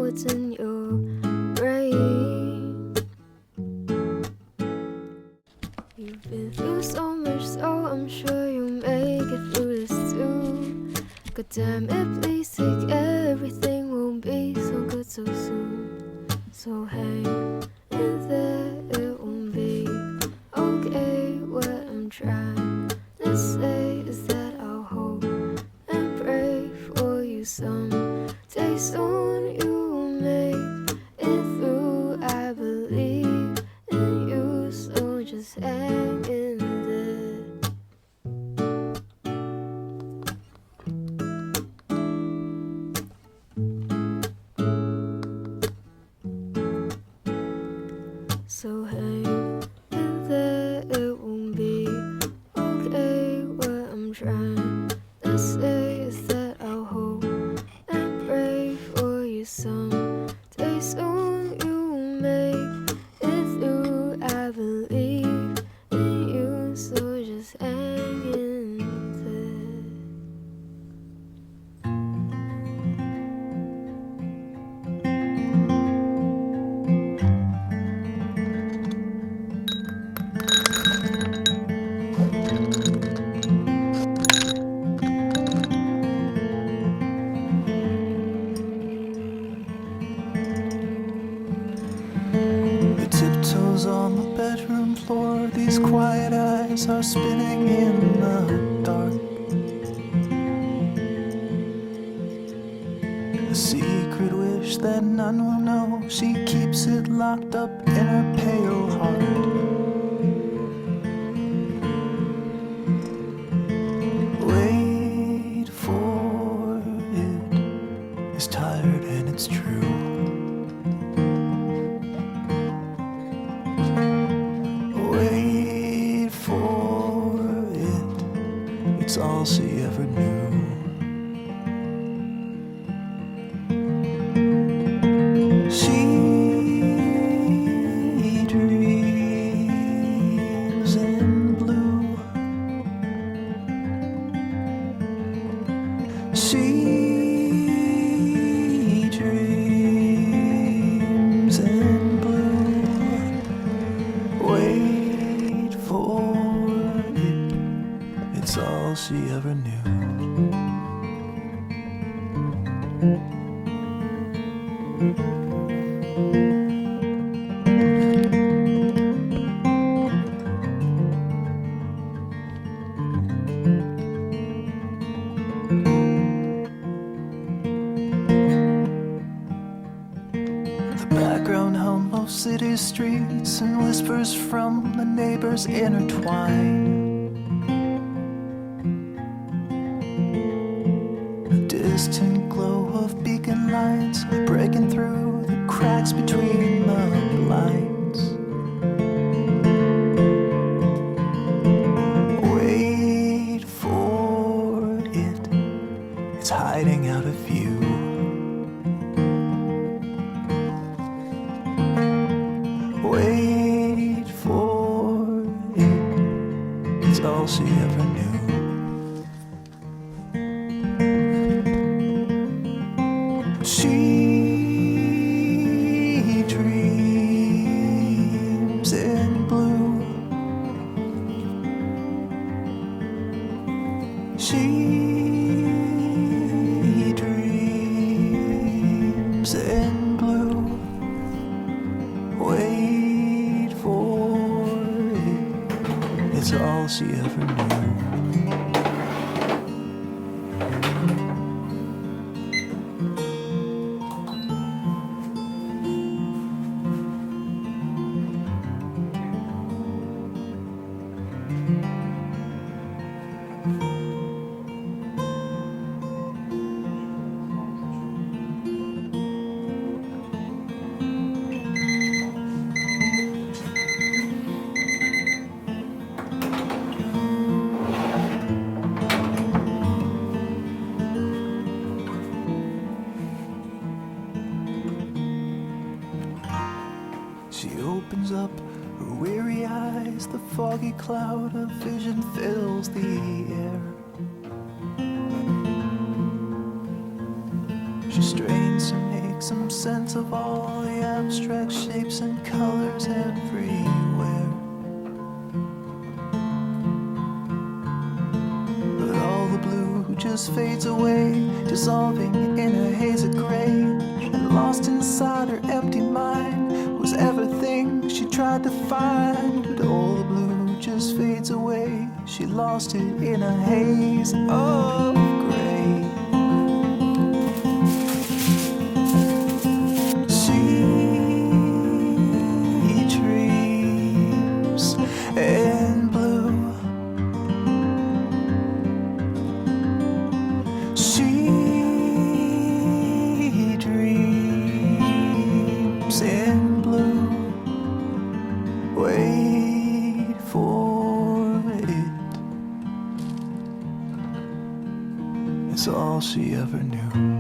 what's in your brain. You've been through so much, so I'm sure you'll make it through this too. God damn it, please take everything won't be so good so soon. So hang in there, it won't be okay. What I'm trying to say is that I'll hope and pray for you someday soon. You will make it through. I believe in you, so just hang in there. So hang in there, it won't be okay. What I'm trying to say is that I'll hope and pray for you someday soon. You will make it through. I believe in you, so just hang in there. The tiptoes on the bedroom floor, these quiet eyes are spinning in the dark. A secret wish that none will know, she keeps it locked up in her pale heart. Wait for it, it's tired and it's true. Wait for it, it's all she ever knew. She dreams in blue. She dreams in blue. Wait for it, it's all she ever knew. The background hum of city streets and whispers from the neighbors intertwine. The distant glow of beacon lights breaking through the cracks between the blinds. Wait for it, it's hiding out of view. Wait for it, it's all she ever knew. She dreams in blue. She dreams in blue. Wait for it, it's all she ever knew. She opens up her weary eyes, the foggy cloud of vision fills the air. She strains and makes some sense of all the abstract shapes and colors everywhere. But all the blue just fades away, dissolving in a haze of gray. And lost inside her empty mind was everything she tried to find. But all the blue just fades away, she lost it in a haze of gray. She dreams in blue. She dreams in blue. Wait for it. It's all she ever knew.